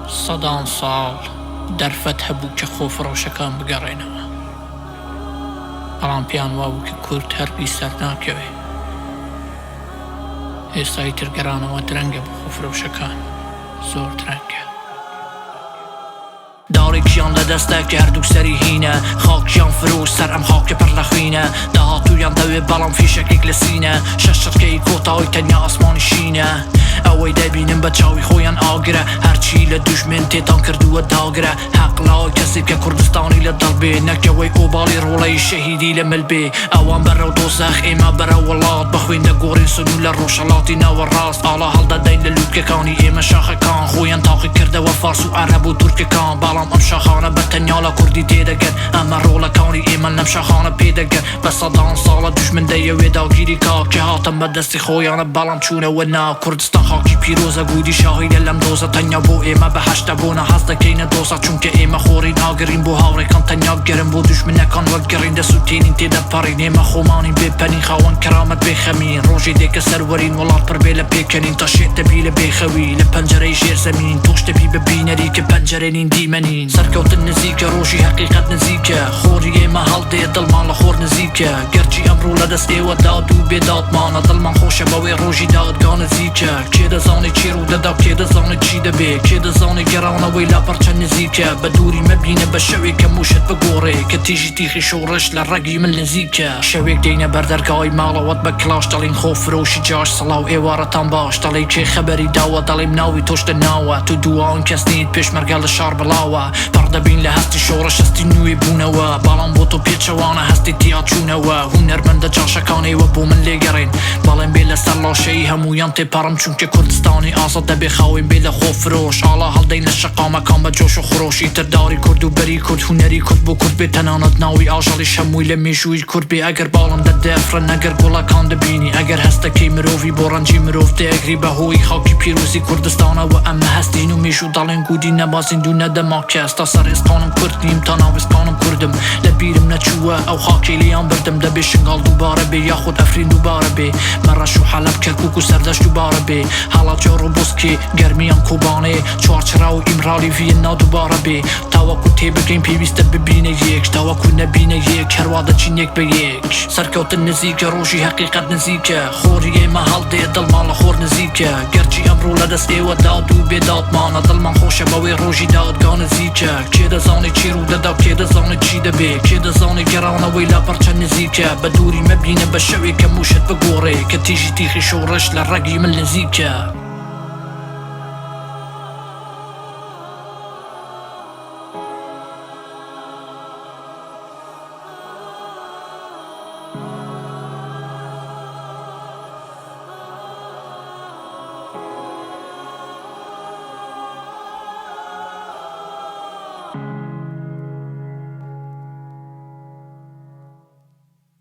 سەدان ساڵ دەرفەت هەبوو کە خۆفڕۆشەکان بگەڕێنەوە، بەڵام پێیان وابوو کە کورد هەربی سەر ناکەوێ. ئێستای ترگەڕانەوە درەنگە بۆ خۆفرۆشەکان، زۆر درەنگە. داڕێکیان لە دەستە کە هەردووک سەری هینە، خاکیان فرۆش سەر ئەم خاکە پڕ لە خوینە. داهاتوویان دەوێت بەڵام فیشەکێک لە سینە، شەش شەرکەی کۆتاوی تەنیا ئاسمانی شینە. ئەوەی دەبینم بە چاوی خۆیان ئاگرە، هەرچی لە دوژمن تێتان کردووە داگرە. حەقڵاوی کەسێک کە کوردستانی لە دڵبێ، نەکەوەی ئۆباڵی ڕۆڵەی شەهیدی لە ملبێ. ئەوان بەرەو دۆزەخ، ئێمە بەرە وڵات، بەخوێن دەگۆڕین سنوو لە ڕۆژهەڵاتی ناوە ڕاست. ئاڵا هەڵدەدەین لە لووتکەکانی ئێمە شاخەکان، خۆیان تاقی کردەوە فارس و عەرەب و تورکەکان. بەڵام ئەم شاخانە بەتەنیا لە کوردی تێدەگەن، ئەمە ڕۆڵەکانی ئێمە لەم شاخانە پێدەگەن. بە سەدان ساڵە دوژمن دەیەوێ داگیری کاک، کە هاتن بە دەستی خۆیانە بەڵام چوونەوە نا. کوردستان خاکی پیرۆزە، گودی شاهیدە لەم دۆزە، تەنیا بۆ ئێمە بەهەشتە، بۆ نەهەز دەکەینە دۆزە. چونکە ئێمە خۆڕین ئاگرین بۆ هاوڕێکان، تەنیا گەرم بۆ دوژمنەکان وەکگەڕین دەسووتێنین تێدەپەڕین. ئێمە خۆمانین بێپەنین، خاوەن کەرامەت بێخەمین، ڕۆژی دێکە سەروەرین، وڵات پڕ بێ لە پێکەنین. تا شێت دەبی لە بێخەوی، لە پەنجەرەی ژێر زەمین، تۆش دەبی بە بینەری کە پەنجەرێنین دیمەنین. سەرکەوتن نزیکە، ڕۆژی حەقیقەت نزیکە، خۆری ئێمە هەڵدێ، دڵمان لە خۆر نزیکە. گەرچی ئەمڕۆ لە دەست ئێوە داد و بێدادمانە، دڵمان خۆشە بەوەی ڕۆژی دادگا نزیکە. کێ دەزانێت چی ڕوو دەدا، کێ دەزانێت چی دەبێ، کێ دەزانێت گەڕانەوەی لاپەرچە نزیکە. بە دووری مەبینە بە شەوێک کە موشت بگۆڕێ، کە تیژی تیخی شۆڕش لە ڕەگی من نزیکە. شەوێک دێنە بەردەرگای ماڵەوەت بە کلاش، دەڵین خۆفرۆشی جاش، سەڵاو ئێوارەتان باش. دەڵێ کێ خەبەری داوە، دەڵێم ناوی تۆش دەناوە. تو دووان کەس نیت، پێشمەرگە لە شار بڵاوە. پڕ دەبین لە هەستی شۆڕش، هەستی نوێی بوونەوە، بەڵام بۆ تۆ پێچەوانە هەستی تیاچوونەوە. هونەرمەندە چاشەکانەوە بۆ من لێگەڕین، بەڵێم بێ لەسەر لاشەی هەمویان تێپەڕم. چونکە کوردستانی ئازاد دەبێ خاوین بێ لە خۆفرۆش. ئاڵا هەڵدەین لە شەقامەکان بە جۆش و خۆشی، ترداری کورد و بەری کورد، هونەری کورد بۆ کورد بێ، تەنانەت ناوی ئاژەڵیش هەمووی لە مێژووی کورد بێ. ئەگەر باڵم دەدەفرن، ئەگەر گوڵەکان دەبینی، ئەگەر هەستەکەی مرۆڤی بۆ ڕەنجی مرۆڤ دەگری، بەهۆی خاکی پیرۆزی کوردستانەوە ئەمە هەستین و مێژوو دەڵێن گودی نەبازین دوو نەدەما کەس. تا سەر ئێسپانم کورد نیم، تا ناوستانم کوردم، لە بیرم نەچووە ئەو خاکەی لیان بردم. دەبێ شنگاڵ دووبارە بێ، یاخود ئەفرین دووبارە بێ، مەڕەش و حەلەب، کەرکووک و سەردەشت دووبارە بێ. هەڵاجۆ ڕۆبۆسکی، گەرمیان کۆبانێ، چوارچرا و ئیمرالی ڤیەنا دووبارە بێ. تاوەکو تێبگەین پێویستە ببینە یەک، تاوەکو نەبینە یەک، هەروا دەچین یەک بە یەک. سەرکەوتن نزیکە، ڕۆژی حەقیقەت نزیکە، خۆری ئێمە هەڵدێ، دڵمان لە خۆر نزیکە. گەرچی ئەمڕۆ لە دەست ئێوە داد و بێدادمانە، دڵمان خۆشە بەوەی ڕۆژی دادگا نزیکە. کێ دەزانێت چی ڕوو دەدا، کێ دەزانێت چی دەبێ، کێ دەزانێت گەڕانەوەی لاپەرچە نزیکە. بە دووری مەبینە بە شەوێک کە موشت بگۆڕێ، کە تیژی تیخی شۆڕش لە ڕەگی من نزیکە.